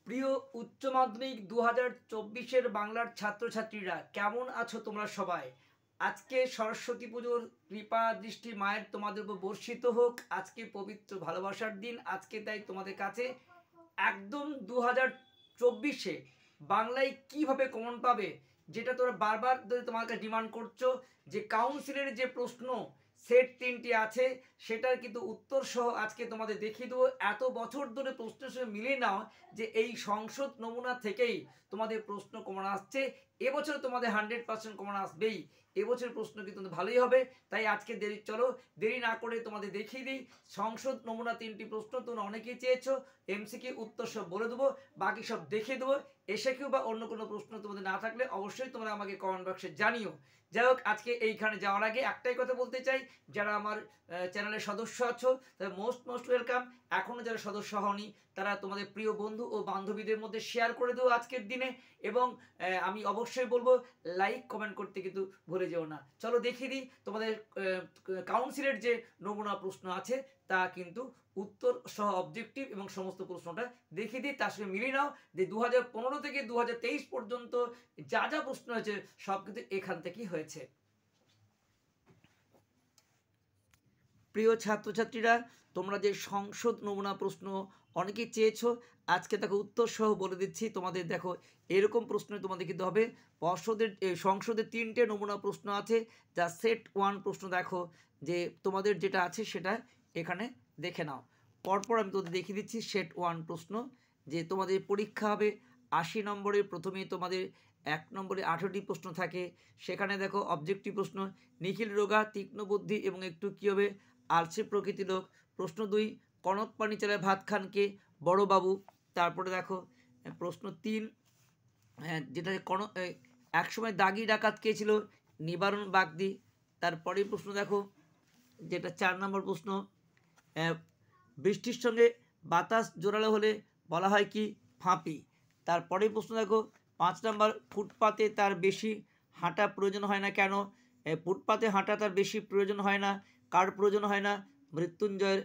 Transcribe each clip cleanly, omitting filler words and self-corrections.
প্রিয় উচ্চ মাধ্যমিক 2024-এর বাংলার ছাত্রছাত্রীরা কেমন আছো তোমরা সবাই? আজকে সরস্বতী পুজোর কৃপা দৃষ্টি মায়ের তোমাদের উপর বর্ষিত হোক। আজকে পবিত্র ভালোবাসার দিন। আজকে তাই তোমাদের কাছে একদম 2024-এ বাংলায় কিভাবে কমন পাবে, যেটা তোমরা বারবার ধরে তোমার কাছে ডিমান্ড করছো, যে কাউন্সিলের যে প্রশ্ন সেট 3টি আছে সেটার কিন্তু উত্তর সহ আজকে তোমাদের দেখিয়ে দেবো। এত বছর ধরে প্রশ্নের সঙ্গে মিলিয়ে নাও যে এই সংসদ নমুনা থেকেই তোমাদের প্রশ্ন কমন আসছে। এবছর তোমাদের 100% কমন আসবেই। এবছর প্রশ্ন কিন্তু ভালোই হবে। তাই আজকে চলো দেরি না করে তোমাদের দেখিয়ে দিই। সংসদ নমুনা 3টি প্রশ্ন তোমরা অনেকেই চেয়েছো, এমসিকিউ উত্তর সব বলে দেবো, বাকি সব দেখিয়ে দেবো। এসে কেউ বা অন্য কোনো প্রশ্ন তোমাদের না থাকলে অবশ্যই তোমরা আমাকে কমেন্ট বক্সে জানিও। যাই হোক, আজকে এইখানে যাওয়ার আগে একটাই কথা বলতে চাই, যারা আমার চ্যানেলের সদস্য আছো তাদের মোস্ট ওয়েলকাম। এখনও যারা সদস্য হওনি তারা তোমাদের প্রিয় বন্ধু ও বান্ধবীদের মধ্যে শেয়ার করে দেবো আজকের দিনে। এবং আমি অবশ্যই বলবো লাইক কমেন্ট করতে কিন্তু ভুলে যেও না। চলো দেখিয়ে দিই তোমাদের কাউন্সিলের যে নমুনা প্রশ্ন আছে তা কিন্তু উত্তর সহ অবজেক্টিভ এবং সমস্ত প্রশ্নটা দেখিয়ে দিই। তার সঙ্গে মিলিয়ে নাও যে 2015 থেকে 2023 পর্যন্ত যা যা প্রশ্ন হয়েছে সব কিন্তু এখান থেকেই হয়েছে। প্রিয় ছাত্রছাত্রীরা, তোমরা যে সংসদ নমুনা প্রশ্ন অনেকেই চেয়েছো, আজকে দেখো উত্তর সহ বলে দিচ্ছি তোমাদের। দেখো এরকম প্রশ্ন তোমাদের কিন্তু হবে। সংসদের 3টে নমুনা প্রশ্ন আছে, যা সেট 1 প্রশ্ন। দেখো যে তোমাদের যেটা আছে সেটা এখানে দেখে নাও। পরপর আমি তোমাদের দেখিয়ে দিচ্ছি সেট 1 প্রশ্ন। যে তোমাদের পরীক্ষা হবে 80 নম্বরের। প্রথমেই তোমাদের 1 নম্বরে 18টি প্রশ্ন থাকে। সেখানে দেখো অবজেক্টিভ প্রশ্ন, নিখিল রোগা, তীক্ষ্ণ বুদ্ধি এবং একটু কী হবে, আলসে প্রকৃতি লোক। প্রশ্ন 2, কনক পানি চালায় ভাত খানকে, বড়বাবু। তারপরে দেখো প্রশ্ন 3, যেটা একসময় দাগি ডাকাত কে ছিল, নিবারণ বাগদি। তারপরে প্রশ্ন দেখো যেটা 4 নম্বর প্রশ্ন, বৃষ্টির সঙ্গে বাতাস জোরালো হলে বলা হয় কি, ফাঁপি। তারপরে প্রশ্ন দেখো 5 নম্বর, ফুটপাতে তার বেশি হাঁটা প্রয়োজন হয় না কেন? ফুটপাতে হাঁটা তার বেশি প্রয়োজন হয় না, কার প্রয়োজন হয় না? মৃত্যুঞ্জয়ের।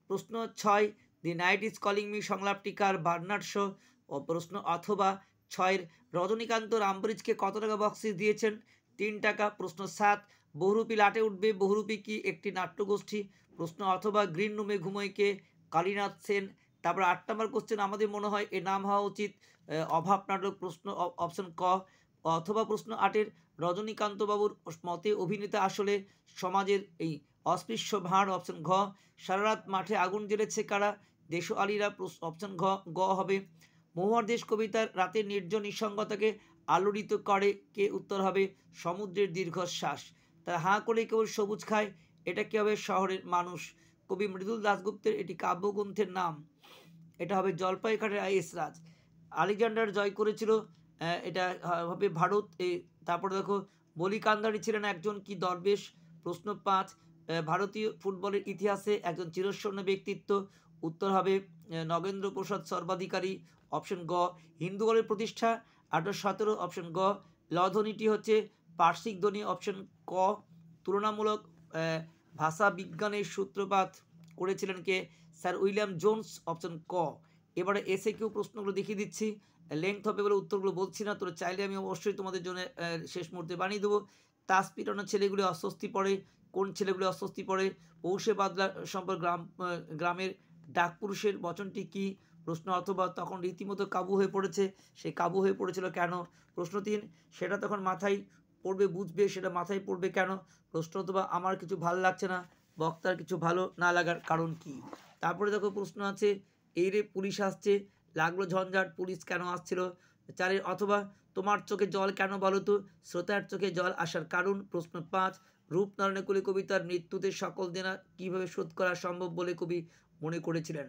প্রশ্ন 6, the night is calling me সংলাপটি কার? Bernard Shaw. ও প্রশ্ন অথবা 6, রজনীকান্ত রামব্রিজকে কত টাকা বক্সিস দিয়েছেন? 3 টাকা। প্রশ্ন 7, বহুরূপী লাটে উঠবে, বহুরূপী কি একটি নাট্যগোষ্ঠী? প্রশ্ন অথবা গ্রিন রুমে ঘুমোয় কে? কালীনাথ সেন। তারপর 8 নম্বর কোশ্চেন, আমাদের মনে হয় এর নাম হওয়া উচিত অভাব নাটক। প্রশ্ন অপশন ক। অথবা প্রশ্ন 8-এর, রজনীকান্তবাবুর মতে অভিনেতা আসলে সমাজের এই অস্পৃশ্য ভাঁড়। অপশন ঘ। সারারাত মাঠে আগুন জ্বেলেছে কারা? দেশ আলীরা। অপশন গ হবে। মহুয়ার দেশ কবিতার রাতের নির্জন নিঃসঙ্গতাকে আলোড়িত করে কে? উত্তর হবে সমুদ্রের দীর্ঘশ্বাস। তারা হাঁ করে কেবল সবুজ খায়, এটা কী হবে? শহরের মানুষ। কবি মৃদুল দাশগুপ্তের এটি কাব্যগ্রন্থের নাম, এটা হবে জলপাইখাটের আইএসরাজ। আলেকজান্ডার জয় করেছিল, এটা হবে ভারত। তারপরে দেখো বলি কান্দারি ছিলেন একজন কি দরবেশ? প্রশ্ন 5, ভারতীয় ফুটবলের ইতিহাসে একজন চিরস্বর্ণ ব্যক্তিত্ব। উত্তর হবে নগেন্দ্র প্রসাদ সর্বাধিকারী। অপশন গ। হিন্দু বলের প্রতিষ্ঠা 1817। অপশন গ। ল ধ্বনিটি হচ্ছে পার্শ্বিক ধ্বনি। অপশন ক। তুলনামূলক ভাষা বিজ্ঞানের সূত্রপাত করেছিলেন কে? Sir William Jones. অপশন ক। এবারে এসে কেউ প্রশ্নগুলো দেখিয়ে দিচ্ছি, লেন্থ হবে বলে উত্তরগুলো বলছি না, তোরা চাইলে আমি অবশ্যই তোমাদের জন্য শেষ মুহূর্তে বানিয়ে দেবো। তাস পিটানো ছেলেগুলি অস্বস্তি পড়ে, কোন ছেলেগুলি অস্বস্তি পড়ে? পৌষে বাদলা সম্পর্ক গ্রামের ডাকপুরুষের বচনটি কি? প্রশ্ন অথবা তখন রীতিমতো কাবু হয়ে পড়েছে, সে কাবু হয়ে পড়েছিল কেন? প্রশ্ন 3, সেটা তখন মাথায় পড়বে বুঝবে, সেটা মাথায় পড়বে কেন? প্রশ্ন অথবা আমার কিছু ভালো লাগছে না, বক্তার কিছু ভালো না লাগার কারণ কি? তারপরে দেখো প্রশ্ন আছে, এই রে পুলিশ আসছে, লাগলো ঝঞ্ঝাট, পুলিশ কেন আসছিল? 4, অথবা তোমার চোখে জল কেন বলো তো, শ্রোতার চোখে জল আসার কারণ? প্রশ্ন 5, রূপনারায়ণের কলি কবিতার মৃত্যুতে সকল দেনা কীভাবে শোধ করা সম্ভব বলে কবি মনে করেছিলেন?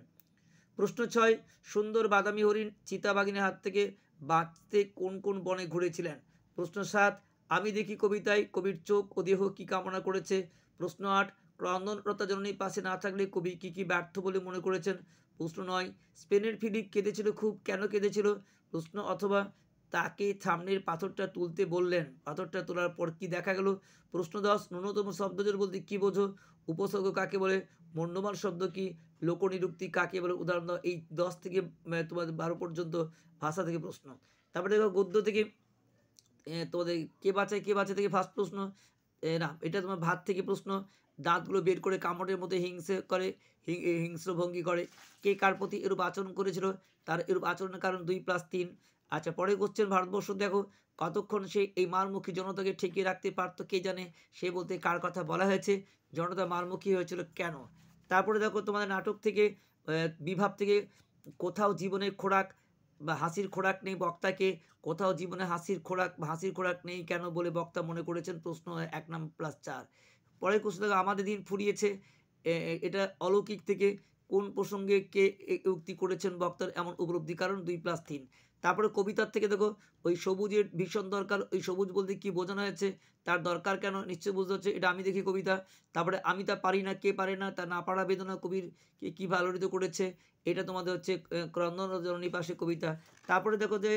প্রশ্ন 6, সুন্দর বাদামি হরিণ চিতাবাঘিনীর হাত থেকে বাঁচতে কোন কোন বনে ঘুরেছিলেন? প্রশ্ন 7, আমি দেখি কবিতায় কবির চোখ ও দেহ কী কামনা করেছে? প্রশ্ন 8, ক্রন্দনরতা জননীর পাশে না থাকলে কবি কী কী ব্যর্থ বলে মনে করেছেন? প্রশ্ন 9, স্পেনের ফিলিপ কেঁদেছিল খুব, কেন কেঁদেছিল? প্রশ্ন অথবা তাকে সামনের পাথরটা তুলতে বললেন, পাথরটা তোলার পর কি দেখা গেল? প্রশ্ন 10, ন্যূনতম শব্দজোড় বলতে কী বোঝো? উপসর্গ কাকে বলে? মন্যমান শব্দ কি, লোকনিরুক্তি কাকে বলে, উদাহরণ দাও। এই 10 থেকে তোমাদের 12 পর্যন্ত ভাষা থেকে প্রশ্ন। তারপরে দেখো গদ্য থেকে তোমাদের কে বাঁচায় থেকে ফার্স্ট প্রশ্ন। না, এটা তোমার ভাত থেকে প্রশ্ন। দাঁতগুলো বের করে কামড়ের মতো হিংস্র ভঙ্গি করে। কে কার প্রতি এরূপ আচরণ করেছিল, তার এরূপ আচরণের কারণ 2+3। আচ্ছা, পরে কোশ্চেন, ভারতবর্ষ দেখো কতক্ষণ সে এই মারমুখী জনতাকে ঠেকিয়ে রাখতে পারতো কে জানে, সে বলতে কার কথা বলা হয়েছে, জনতা মারমুখী হয়েছিল কেন। তারপরে দেখো তোমাদের নাটক থেকে বিভাব থেকে কোথাও জীবনের খোরাক বা হাসির খোরাক নেই বক্তাকে, কোথাও জীবনে হাসির খোরাক নেই কেন বলে বক্তা মনে করেছেন, প্রশ্ন 1 নম্বর +4। পরের প্রশ্ন দেখো, আমাদের দিন ফুরিয়েছে, এটা অলৌকিক থেকে কোন প্রসঙ্গে কে উক্তি করেছেন বক্তার এমন উপলব্ধি, কারণ 2+3। তারপরে কবিতার থেকে দেখো, ওই সবুজের ভীষণ দরকার, ওই সবুজ বলতে কি বোঝানো হয়েছে, তার দরকার কেন, নিশ্চয় বুঝতে হচ্ছে, এটা আমি দেখি কবিতা। তারপরে আমি তা পারি না, কে পারে না, তা না পারা বেদনা কবির কে কী আলোড়িত করেছে, এটা তোমাদের হচ্ছে ক্রন্দনজননী পাশে কবিতা। তারপরে দেখো যে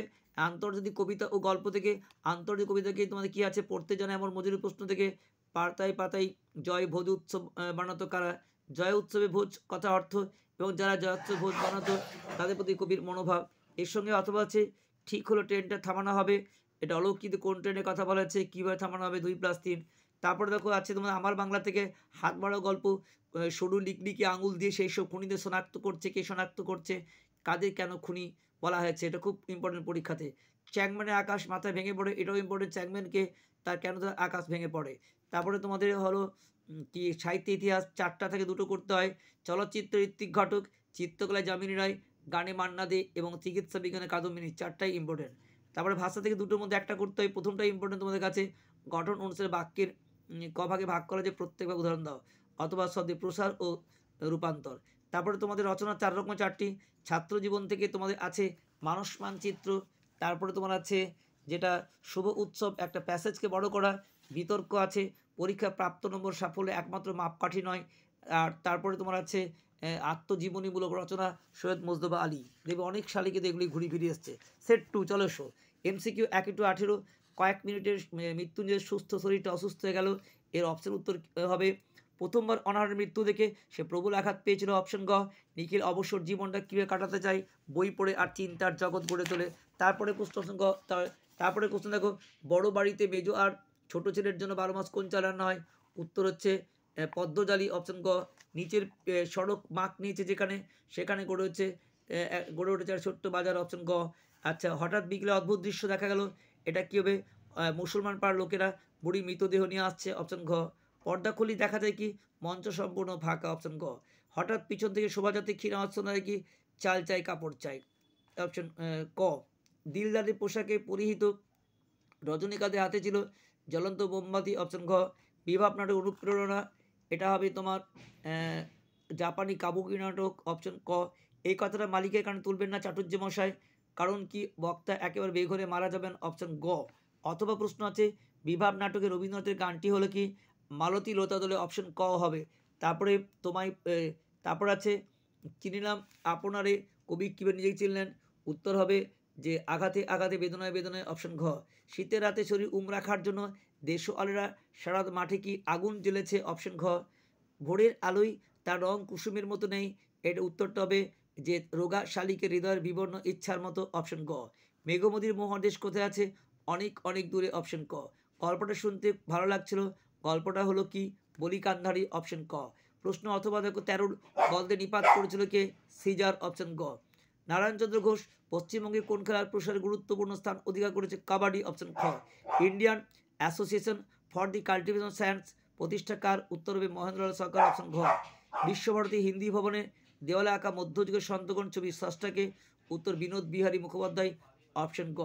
আন্তর্জাতিক কবিতা ও গল্প থেকে, আন্তর্জাতিক কবিতাকে তোমাদের কী আছে, পড়তে জানা এমন মজুরি প্রশ্ন থেকে, পাতায় পাতায় জয় ভোজ উৎসব বানাতো কারা, জয় উৎসবে ভোজ কথা অর্থ, এবং যারা জয়োৎসব ভোজ বানাতো তাদের প্রতি কবির মনোভাব। এর সঙ্গে অথবা আছে ঠিক হলো ট্রেনটা থামানো হবে, এটা অলৌকিক কোন ট্রেনের কথা বলা হচ্ছে, কীভাবে থামানো হবে, 2+3। তারপরে দেখো আছে তোমার আমার বাংলা থেকে হাত বাড়াও গল্প, সরু লিকলিকে আঙুল দিয়ে সেই সব খুনিদের শনাক্ত করছে, কে শনাক্ত করছে, কাদের কেন খুনি বলা হয়েছে, এটা খুব ইম্পর্টেন্ট পরীক্ষাতে। চ্যাংম্যানের আকাশ মাথায় ভেঙে পড়ে, এটাও ইম্পর্টেন্ট, চ্যাংম্যানকে তার কেন তার আকাশ ভেঙে পড়ে। তারপরে তোমাদের হলো কি সাহিত্য ইতিহাস 4টা থেকে 2টো করতে হয়, চলচ্চিত্র ঋত্বিক ঘটক, চিত্রকলায় যামিনী রায়, গানে মান্না দে এবং চিকিৎসা বিজ্ঞানে কাদম্বিনী, 4টাই ইম্পর্টেন্ট। তারপরে ভাষা থেকে 2টোর মধ্যে একটা করতে হয়, প্রথমটাই ইম্পর্টেন্ট তোমাদের কাছে, গঠন অনুসারে বাক্যের ক ভাগে ভাগ করা, যে প্রত্যেক ভাগ উদাহরণ দাও, অথবা শব্দের প্রসার ও রূপান্তর। তারপরে তোমাদের রচনা 4 রকম 4টি, ছাত্র জীবন থেকে তোমাদের আছে মানস মানচিত্র, তারপরে তোমার আছে যেটা শুভ উৎসব, একটা প্যাসেজকে বড় করা, বিতর্ক আছে, পরীক্ষা প্রাপ্ত নম্বর সাফল্য একমাত্র মাপকাঠি নয়, আর তারপরে তোমার আছে আত্মজীবনীমূলক রচনা সৈয়দ মুজতবা আলী, দেখবে অনেক সালে কিন্তু এগুলি ঘুরি ফিরে এসছে। সেট 2 চলো এসো। MCQ 1-18, কয়েক মিনিটের মৃত্যুঞ্জয়ের সুস্থ শরীরটা অসুস্থ হয়ে গেল, এর অপশন উত্তর হবে প্রথমবার অনাহারের মৃত্যু দেখে সে প্রবল আঘাত পেয়েছিল, অপশন গ। নিখিল অবসর জীবনটা কীভাবে কাটাতে চায়, বই পড়ে আর চিন্তার জগৎ গড়ে তোলে। তারপরে প্রশ্ন অপশন গ। তারপরে প্রশ্ন দেখো, বড় বাড়িতে মেজো আর ছোট ছেলের জন্য 12 মাস কোন চাল রান্না হয়, উত্তর হচ্ছে পদ্মজালি, অপশন গ। নিচের সড়ক মাক নিয়েছে যেখানে, সেখানে গড়ে উঠেছে আর ছোট্ট বাজার, অপশন গ। আচ্ছা, হঠাৎ বিকেলে অদ্ভুত দৃশ্য দেখা গেল, এটা কী হবে, মুসলমান পাড়ার লোকেরা বুড়ি মৃতদেহ নিয়ে আসছে, অপশন ঘ। পর্দা খুলি দেখা যায় কি, মঞ্চ সম্পূর্ণ ফাঁকা, অপশন গ। হঠাৎ পিছন থেকে শোভাযাত্রী ক্ষীণ আওয়াজ শোনা যায় কি, চাল চাই কাপড় চাই, অপশন ক। দিলদারের পোশাকে পরিহিত রজনীকান্তের হাতে ছিল জ্বলন্ত মোমবাতি, অপশন ঘ। বিভাব নাটক অনুপ্রেরণা, এটা হবে তোমার জাপানি কাবুকি নাটক, অপশন ক। এই কথাটা মালিকের কারণে তুলবেন না চাটুর্য মশাই, কারণ কি বক্তা একেবারে বেঘরে মারা যাবেন, অপশন গ। অথবা প্রশ্ন আছে বিভাব নাটকে রবীন্দ্রনাথের গানটি হলো কি, মালতী লতা দলে, অপশন ক হবে। তারপরে তোমায় তারপর আছে চিনিলাম আপনারে, কবি কীভাবে নিজেকে চিনলেন, উত্তর হবে যে আঘাতে আঘাতে বেদনায় বেদনায়, অপশন ঘ। শীতের রাতে শরীর রাখার জন্য দেশওয়ালেরা সারা মাঠে কি আগুন জ্বেলেছে, অপশন ঘ। ভোরের আলোয় তার রং কুসুমের মতো নেই, এটা উত্তরটা হবে যে রোগা শালিকের হৃদয়ের বিবর্ণ ইচ্ছার মতো, অপশন গ। মেঘমদির মহাদেশ কোথায় আছে, অনেক অনেক দূরে, অপশন ক। গল্পটা শুনতে ভালো লাগছিল, গল্পটা হলো কি, বলি কান্ধারি, অপশন ক। প্রশ্ন অথবা দেখো 13 বলতে নিপাত করেছিল কে, সিজার, অপশন গ। নারায়ণচন্দ্র ঘোষ পশ্চিমবঙ্গে কোন খেলার প্রসারে গুরুত্বপূর্ণ স্থান অধিকার করেছে, কাবাডি, অপশন খ। Indian association for the cultivation science প্রতিষ্ঠাকার, উত্তর হবে মহেন্দ্রলাল সরকার, অপশন ঘ। বিশ্বভারতী হিন্দি ভবনে দেওয়ালে আঁকা মধ্যযুগের সন্তগণ ছবির স্রষ্টাকে, উত্তর বিনোদ বিহারী মুখোপাধ্যায়, অপশন গ।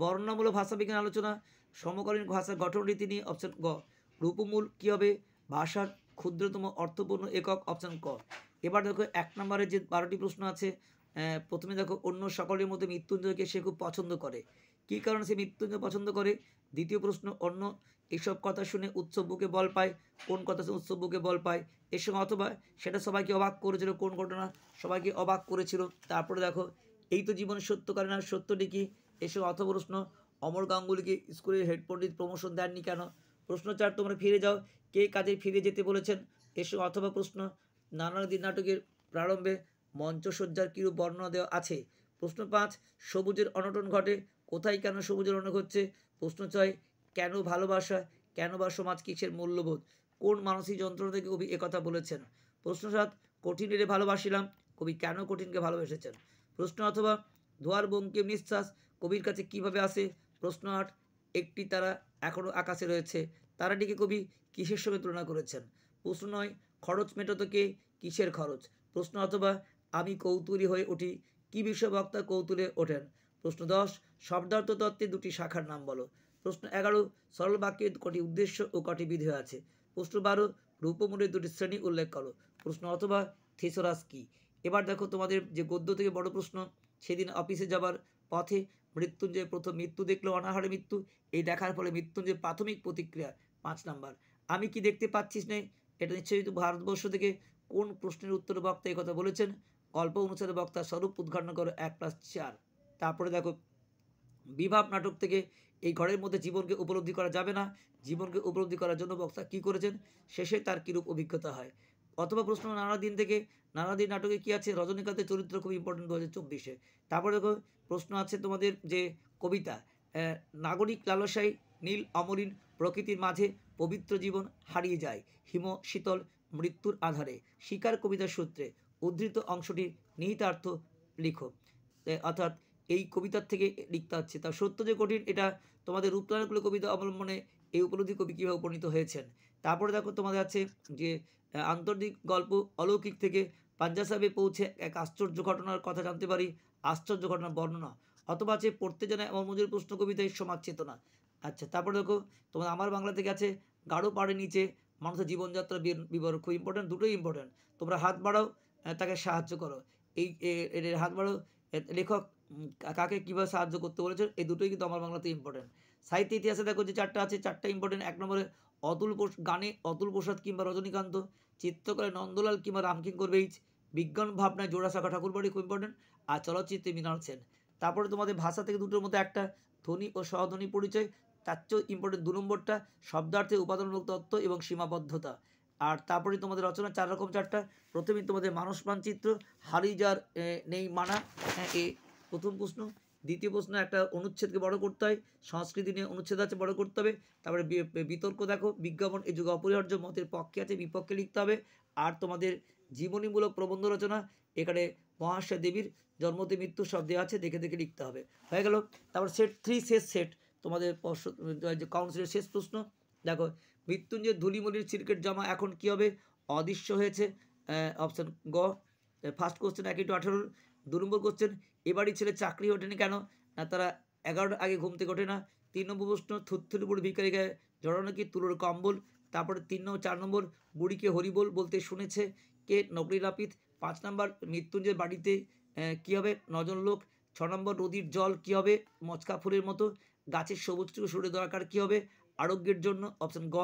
বর্ণনামূলক ভাষাবিজ্ঞান আলোচনা সমকালীন ভাষার গঠন রীতি নিয়ে, অপশন গ। রূপমূল কী হবে, ভাষার ক্ষুদ্রতম অর্থপূর্ণ একক, অপশন ক। এবার দেখো 1 নম্বরের যে 12টি প্রশ্ন আছে, প্রথমে দেখো অন্য সকলের মধ্যে মৃত্যুঞ্জয়কে সে খুব পছন্দ করে, কী কারণে সে মৃত্যুঞ্জয় পছন্দ করে। দ্বিতীয় প্রশ্ন, অন্য এসব কথা শুনে উৎসব বুকে বল পায়, কোন কথা শুনে উৎসব বুকে বল পায়, এর সঙ্গে অথবা সেটা সবাইকে অবাক করেছিল, কোন ঘটনা সবাইকে অবাক করেছিল। তারপরে দেখো এই তো জীবনের সত্য কারণ আর সত্যটি কি, এর সঙ্গে অথবা প্রশ্ন, অমর গাঙ্গুলিকে স্কুলের হেড পণ্ডিত প্রমোশন দেননি কেন। প্রশ্ন 4, তোমরা ফিরে যাও, কে কাজে ফিরে যেতে বলেছেন, এর সঙ্গে অথবা প্রশ্ন, নানাদিন নাটকের প্রারম্ভে মঞ্চসজ্জার কিরূপ বর্ণনা দেওয়া আছে? প্রশ্ন 5, সবুজের অনটন ঘটে কোথায়, কেন সবুজের অনটন ঘটছে? প্রশ্ন 6, কেন ভালোবাসা, কেন বা সমাজ কিসের মূল্যবোধ, কোন মানসিক যন্ত্রণা থেকে কবি একথা বলেছেন? প্রশ্ন 7, কঠিনেরে ভালোবাসিলাম কবি কেন কঠিনকে ভালোবেসেছেন? প্রশ্ন অথবা ধোয়ার বঙ্কিম নিঃশ্বাস কবির কাছে কিভাবে আসে? প্রশ্ন 8, একটি তারা এখনও আকাশে রয়েছে তারাটিকে কবি কিসের সঙ্গে তুলনা করেছেন? প্রশ্ন 9, খরচ মেটাতো কে, কিসের খরচ? প্রশ্ন অথবা আমি কৌতূহলী হয়ে উঠি কি বিষয় বক্তা কৌতূহলে ওঠেন? প্রশ্ন 10, শব্দার্থ তত্ত্বে দুটি শাখার নাম বলো। প্রশ্ন 11, সরল বাক্যে কটি উদ্দেশ্য ও কটি বিধেয় আছে? প্রশ্ন 12, রূপমূলের দুটি শ্রেণী উল্লেখ করো। প্রশ্ন অথবা থিসরাস কি? এবার দেখো তোমাদের যে গদ্য থেকে বড় প্রশ্ন, সেদিন অফিসে যাবার পথে মৃত্যুঞ্জয় প্রথম মৃত্যু দেখলো, অনাহারে মৃত্যু। এই দেখার ফলে মৃত্যুঞ্জয়ের প্রাথমিক প্রতিক্রিয়া। 5 নাম্বার, আমি কি দেখতে পাচ্ছিস নে, এটা নিশ্চয়ই ভারতবর্ষ থেকে কোন প্রশ্নের উত্তরে বক্তা এই কথা বলেছেন? গল্প অনুসারে বক্তা স্বরূপ উদ্ঘাটন করো 1+4। তারপরে দেখো বিভাব নাটক থেকে এই ঘরের মধ্যে জীবনকে উপলব্ধি করা যাবে না, জীবনকে উপলব্ধি করার জন্য বক্তা কী করেছেন, শেষে তার কীরূপ অভিজ্ঞতা হয়? অথবা প্রশ্ন নানাদিন থেকে, নানাদিন নাটকে কী আছে? রজনীকান্তের চরিত্র খুব ইম্পর্টেন্ট 2024-এ। তারপরে দেখো প্রশ্ন আছে তোমাদের যে কবিতা, নাগরিক লালসায় নীল অমলিন প্রকৃতির মাঝে পবিত্র জীবন হারিয়ে যায় হিম শীতল মৃত্যুর আধারে, শিকার কবিতার সূত্রে উদ্ধৃত অংশটির নিহিতার্থ লিখো। অর্থাৎ এই কবিতার থেকে লিখতে হচ্ছে। তা সত্য যে কঠিন, এটা তোমাদের রূপনারায়ণকুল কবিতা অবলম্বনে এই উপলব্ধি কবি কীভাবে উপনীত হয়েছেন। তারপরে দেখো তোমাদের আছে যে আন্তর্জাতিক গল্প অলৌকিক থেকে পাঞ্জা সাহেবে পৌঁছে এক আশ্চর্য ঘটনার কথা জানতে পারি, আশ্চর্য ঘটনার বর্ণনা। অথবা আছে পড়তে জানা এমন মজুর প্রশ্ন কবিতায় সমাজ চেতনা। আচ্ছা, তারপরে দেখো তোমার আমার বাংলা থেকে আছে গাঢ় পাড়ের নিচে মানুষের জীবনযাত্রা বিবরণ, খুব ইম্পর্টেন্ট, দুটোই ইম্পর্টেন্ট। তোমরা হাত বাড়াও, তাকে সাহায্য করো। এই হাত বাড়াও লেখক কাকে কীভাবে সাহায্য করতে বলেছে, এই দুটোই কিন্তু আমার বাংলাতে ইম্পর্টেন্ট। সাহিত্য ইতিহাসে দেখো যে 4টা আছে, 4টা ইম্পর্টেন্ট। 1 নম্বরে গানে অতুল প্রসাদ কিংবা রজনীকান্ত, চিত্রকলায় নন্দলাল কিংবা রামকিঙ্কর বেইজ, বিজ্ঞান ভাবনায় জোড়াসাঁকো ঠাকুরবাড়ি, খুব ইম্পর্টেন্ট। আর চলচ্চিত্রে মৃণাল সেন। তারপরে তোমাদের ভাষা থেকে দুটোর মধ্যে একটা ধ্বনি ও সহধ্বনি পরিচয়, তার চেয়েও ইম্পর্টেন্ট 2 নম্বরটা শব্দার্থে উপাদানমূলক তত্ত্ব এবং সীমাবদ্ধতা। আর তারপরে তোমাদের রচনা 4 রকম, 4টা। প্রথমেই তোমাদের মানস মানচিত্র, হারিয়ে যার নেই মানা, এ প্রথম প্রশ্ন। দ্বিতীয় প্রশ্ন, একটা অনুচ্ছেদকে বড় করতে হয়, সংস্কৃতি নিয়ে অনুচ্ছেদ আছে, বড় করতে হবে। তারপরে বিতর্ক দেখো, বিজ্ঞাপন এই যুগে অপরিহার্য, মতের পক্ষে আছে বিপক্ষে লিখতে হবে। আর তোমাদের জীবনীমূলক প্রবন্ধ রচনা, এখানে মহাশয় দেবীর জন্মতে মৃত্যু সব দেওয়া আছে, দেখে দেখে লিখতে হবে। হয়ে গেল। তারপর সেট 3 শেষ সেট তোমাদের যে কাউন্সিলের শেষ প্রশ্ন দেখো, মৃত্যুঞ্জয় ধুলিমলির সিল্কের জামা এখন কী হবে? অদৃশ্য হয়েছে। অপশান গ। First question 1-18। 2 নম্বর কোশ্চেন, এবারই ছেলে চাকরি ওঠেনি কেন? না তারা 11টার আগে ঘুম থেকে ওঠে না। 3 নম্বর প্রশ্ন, থুত্থুর বুড়ি ভিখারি গায়ে জড়ানো কি তুলোর কম্বল? তারপরে 4 নম্বর, বুড়িকে হরিবোল বলতে শুনেছে কে? নকরি নাপিত। 5 নম্বর, মৃত্যুঞ্জয়ের বাড়িতে কী হবে? নজন লোক। 6 নম্বর, নদীর জল কী হবে? মচকা ফুলের মতো। গাছের সবুজটুকু সরে দরকার কী হবে? আরোগ্যের জন্য, অপশান গ।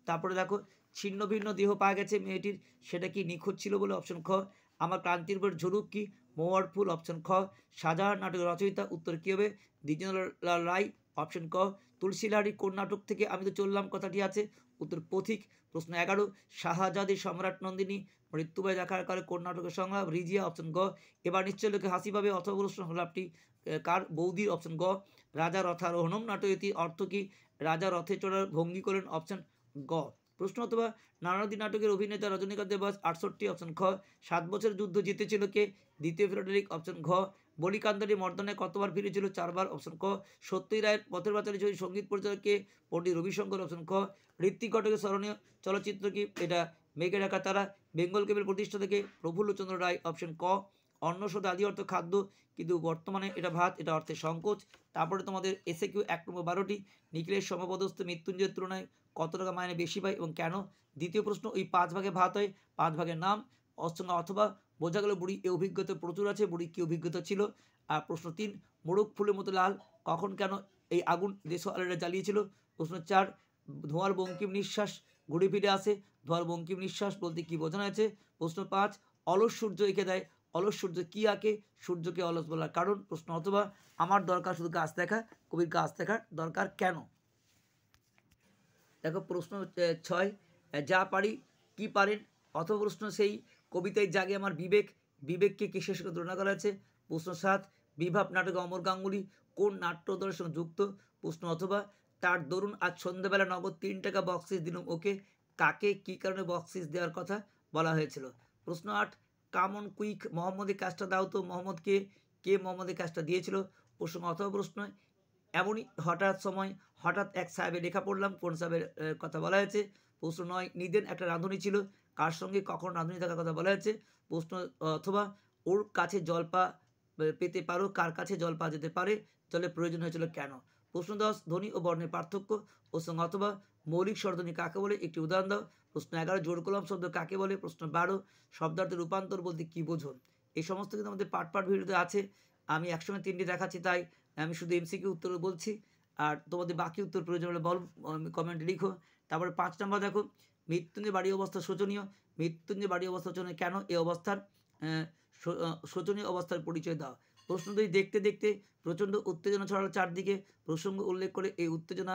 তারপরে দেখো, ছিন্ন ভিন্ন দেহ পাওয়া গেছে মেয়েটির, সেটা কি নিখোঁজ ছিল বলে, অপশান খ। আমার ক্রান্তির উপর ঝুরুক কি? মহুয়ার ফুল, অপশান খ। শাহজাহান নাটকের রচয়িতা, উত্তর কী হবে? দ্বিজেন্দ্রলাল রায়, অপশান ক। তুলসী লাহিড়ী কোন নাটক থেকে আমি তো চললাম কথাটি আছে? উত্তর পথিক। প্রশ্ন 11, শাহজাদি সম্রাট নন্দিনী মৃত্যুবায় দেখার কারে কোন নাটকের সংলাপ? রিজিয়া, অপশান গ। এবার নিশ্চয় লোকে হাসি পাবে, অথবা প্রশ্ন সংলাপটি কার? বৌদির, অপশান গ। রাজা রথারোহণম নাটকটি অর্থ কী? রাজা রথে চড়ার ভঙ্গি করেন, অপশান গ। প্রশ্ন অথবা নানাদি নাটকের অভিনেতা রজনীকান্তের বয়স 68, অপশান খ। 7 বছরের যুদ্ধ জিতেছিল কে? দ্বিতীয় ফ্রেডারিক, অপশান ঘ। বলিকান্দারি মর্দনে কতবার ফিরেছিল? 4 বার, অপশান ক। সত্যই রায়ের পথের পাঁচালী ছবির সঙ্গীত পরিচালক কে? পণ্ডিত রবিশঙ্কর, অপশান খ। ঋত্বিক ঘটকের স্মরণীয় চলচ্চিত্র কি? এটা মেঘে ঢাকা তারা। বেঙ্গল কেবল প্রতিষ্ঠা থেকে প্রফুল্লচন্দ্র রায়, অপশান ক। অন্ন শব্দ আদি অর্থ খাদ্য, কিন্তু বর্তমানে এটা ভাত, এটা অর্থে সংকোচ। তারপরে তোমাদের এসে কিউ 1 নম্বর 12টি, নিখিলের সমপদস্থ মৃত্যুঞ্জয়ের তুলনায় কত টাকা মাইনে বেশি পায় এবং কেন? দ্বিতীয় প্রশ্ন, ওই 5 ভাগে ভাত হয়, 5 ভাগের নাম। অথবা বোঝা গেল বুড়ি এ অভিজ্ঞতা প্রচুর আছে, বুড়ি কী অভিজ্ঞতা ছিল? আর প্রশ্ন 3, মোড়ক ফুলের মতো লাল কখন কেন এই আগুন দেশওয়ালেরা জ্বালিয়েছিল? প্রশ্ন 4, ধোঁয়ার বঙ্কিম নিঃশ্বাস ঘুরে ফিরে আসে, ধোঁয়ার বঙ্কিম নিঃশ্বাস বলতে কী বোঝানো আছে? প্রশ্ন 5, অলস সূর্য এঁকে দেয়, অলস সূর্য কী আঁকে? সূর্যকে অলস বলার কারণ? প্রশ্ন অথবা আমার দরকার শুধু গাছ দেখা, কবির গাছ দেখার দরকার কেন? দেখো প্রশ্ন 6, যা পারি কি পারেন? অথবা প্রশ্ন, সেই কবিতায় জাগে আমার বিবেক, বিবেককে কিসের সঙ্গে তুলনা করা আছে? প্রশ্ন 7, বিভাব নাটকে অমর গাঙ্গুলি কোন নাট্যদলের সঙ্গে যুক্ত? প্রশ্ন অথবা তার দরুন আজ সন্ধ্যাবেলা নগদ 3 টাকা বকশিস দিলুম ওকে, কাকে কী কারণে বকশিস দেওয়ার কথা বলা হয়েছিল? প্রশ্ন 8, কামন কুইক মোহাম্মদের কাজটা দাও তো মোহাম্মদকে, কে মোহাম্মদের কাজটা দিয়েছিল? প্রশ্ন অথবা প্রশ্ন এমনই হঠাৎ সময় হঠাৎ এক সাহেবের লেখা পড়লাম, কোন সাহেবের কথা বলা হয়েছে? প্রশ্ন 9, নিদেন একটা রাঁধুনি ছিল, কার সঙ্গে কখন রাঁধুনি থাকার কথা বলা হয়েছে? প্রশ্ন অথবা ওর কাছে জল পেতে পারো, কার কাছে জল পাওয়া যেতে পারে, জলের প্রয়োজন হয়েছিল কেন? প্রশ্ন 10, ধ্বনি ও বর্ণের পার্থক্য। প্রশ্ন অথবা মৌলিক স্বরধ্বনি কাকে বলে, একটি উদাহরণ দাও। প্রশ্ন 11, জোর কলম শব্দ কাকে বলে? প্রশ্ন 12, শব্দার্থের রূপান্তর বলতে কী বোঝো? এই সমস্ত কিন্তু আমাদের পার্ট ভিডিওতে আছে। আমি একসঙ্গে 3টি দেখাচ্ছি, তাই আমি শুধু এমসিকিউ উত্তর বলছি, আর তোমাদের বাকি উত্তর প্রয়োজন হলে বল, কমেন্টে লিখো। তারপরে 5 নম্বর দেখো, মৃত্যুঞ্জয় বাড়ি অবস্থা শোচনীয়। মৃত্যুঞ্জয় বাড়ি অবস্থা শোচনীয় কেন? এই অবস্থার শোচনীয় অবস্থার পরিচয় দাও। প্রশ্ন 2, দেখতে দেখতে প্রচণ্ড উত্তেজনা ছড়ালো চারদিকে, প্রসঙ্গ উল্লেখ করে এই উত্তেজনা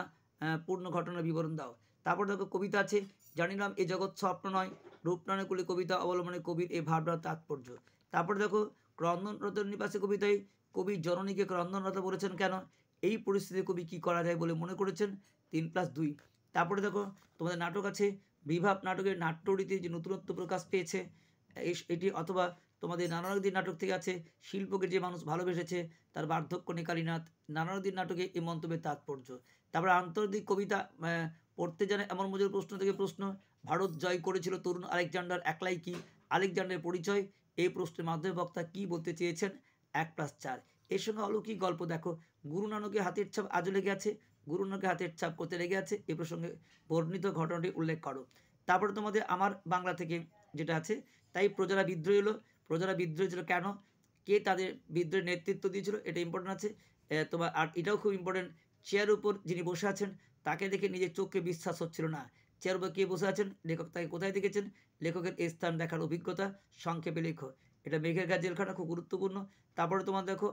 পূর্ণ ঘটনার বিবরণ দাও। তারপর দেখো কবিতা আছে, জানিলাম এ জগৎ স্বপ্ন নয়, রূপনারায়ণ কুলে কবিতা অবলম্বনে কবির এই ভাবনার তাৎপর্য। তারপরে দেখো ক্রন্দনরত নিবাসে কবিতায় কবি জননীকে ক্রন্দনরত বলেছেন কেন? এই পরিস্থিতিতে কবি কী করা যায় বলে মনে করেছেন? 3+2। তারপরে দেখো তোমাদের নাটক আছে, বিভাব নাটকের নাট্যরীতি যে নতুনত্ব প্রকাশ পেয়েছে এটি, অথবা তোমাদের নানানদীর নাটক থেকে আছে, শিল্পকে যে মানুষ ভালোবেসেছে তার বার্ধক্য নিয়ে কালীনাথ। নানানদীর নাটকে এই মন্তব্যের তাৎপর্য। তারপরে আন্তর্জাতিক কবিতা পড়তে জানে এমন মজুর প্রশ্ন থেকে প্রশ্ন, ভারত জয় করেছিল তরুণ আলেকজান্ডার একলাই কি? আলেকজান্ডারের পরিচয়। এই প্রশ্নের মাধ্যমে বক্তা কী বলতে চেয়েছেন? 1+4। এর সঙ্গে অলৌকিক গল্প দেখো, গুরু নানকের হাতের ছাপ আজও লেগে আছে, গুরু নানকের হাতের ছাপ করতে লেগে আছে, এ প্রসঙ্গে বর্ণিত ঘটনাটি উল্লেখ করো। তারপরে তোমাদের আমার বাংলা থেকে যেটা আছে, তাই প্রজারা বিদ্রোহী হলো। প্রজারা বিদ্রোহী ছিল কেন? কে তাদের বিদ্রোহের নেতৃত্ব দিয়েছিল? এটা ইম্পর্টেন্ট আছে তোমার। আর এটাও খুব ইম্পর্টেন্ট, চেয়ারের উপর যিনি বসে আছেন তাকে দেখে নিজের চোখকে বিশ্বাস হচ্ছিল না। চেয়ারের উপর কে বসে আছেন? লেখক তাকে কোথায় দেখেছেন? লেখকের স্থান দেখার অভিজ্ঞতা সংক্ষেপে লেখো। এটা মেঘের গাছ জেলখানা খুব গুরুত্বপূর্ণ। তারপরে তোমার দেখো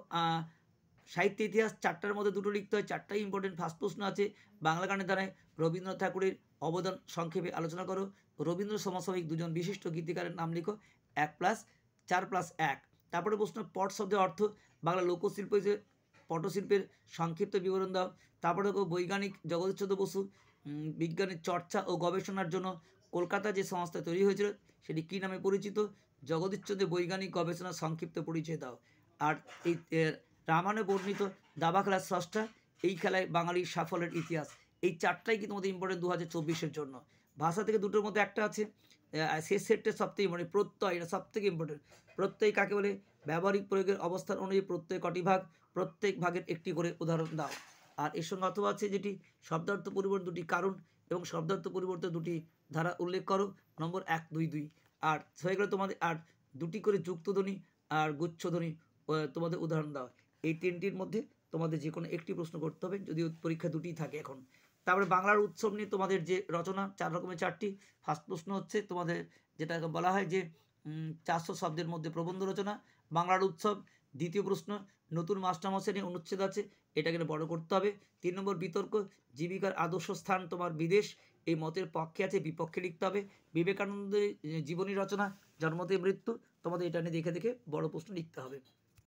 সাহিত্য ইতিহাস 4টার মধ্যে 2টো লিখতে হয়, 4টাই ইম্পর্টেন্ট। ফার্স্ট প্রশ্ন আছে, বাংলা গানের দ্বারায় রবীন্দ্রনাথ ঠাকুরের অবদান সংক্ষেপে আলোচনা করো। রবীন্দ্র সমসাময়িক 2জন বিশিষ্ট গীতিকারের নাম লিখো। 1+4+1। তারপরে প্রশ্ন, পট শব্দের অর্থ, বাংলা লোকশিল্প হিসেবে পটশিল্পের সংক্ষিপ্ত বিবরণ দাও। তারপরে দেখো বৈজ্ঞানিক জগদীশচন্দ্র বসু বিজ্ঞানের চর্চা ও গবেষণার জন্য কলকাতা যে সংস্থা তৈরি হয়েছিল সেটি কী নামে পরিচিত? জগদীশচন্দ্রের বৈজ্ঞানিক গবেষণার সংক্ষিপ্ত পরিচয় দাও। আর এই রামায়ণে বর্ণিত দাবা খেলার স্রষ্টা, এই খেলায় বাঙালির সাফল্যের ইতিহাস। এই 4টাই কিন্তু আমাদের ইম্পর্টেন্ট 2024-এর জন্য। ভাষা থেকে 2টোর মধ্যে একটা আছে, শেষ সেটটা সবথেকে ইম্পর্টেন্ট, প্রত্যয়। এটা সবথেকে ইম্পর্টেন্ট। প্রত্যয় কাকে বলে? ব্যবহারিক প্রয়োগের অবস্থান অনুযায়ী প্রত্যয় কটি ভাগ? প্রত্যেক ভাগের একটি করে উদাহরণ দাও। আর এর সঙ্গে অথবা আছে যেটি শব্দার্থ পরিবর্তন 2টি কারণ এবং শব্দার্থ পরিবর্তন 2টি ধারা উল্লেখ করো। নম্বর 1, 2, 2। আর হয়ে গেল তোমাদের। আর 2টি করে যুক্তধ্বনি আর গুচ্ছধ্বনি তোমাদের উদাহরণ দাও। এই 3টির মধ্যে তোমাদের যে কোনো একটি প্রশ্ন করতে হবে, যদিও পরীক্ষা 2টিই থাকে এখন। তারপরে বাংলার উৎসব নিয়ে তোমাদের যে রচনা 4 রকমের 4টি। ফার্স্ট প্রশ্ন হচ্ছে তোমাদের যেটা বলা হয় যে 400 শব্দের মধ্যে প্রবন্ধ রচনা, বাংলার উৎসব। দ্বিতীয় প্রশ্ন, নতুন মাস্টারমশাই নিয়ে অনুচ্ছেদ আছে, এটা কিন্তু বড় করতে হবে। 3 নম্বর বিতর্ক, জীবিকার আদর্শ স্থান তোমার বিদেশ, এই মতের পক্ষে আছে বিপক্ষে লিখতে হবে। বিবেকানন্দের জীবনী রচনা, জন্ম থেকে মৃত্যু, তোমাদের এটা নিয়ে দেখে বড় প্রশ্ন লিখতে হবে।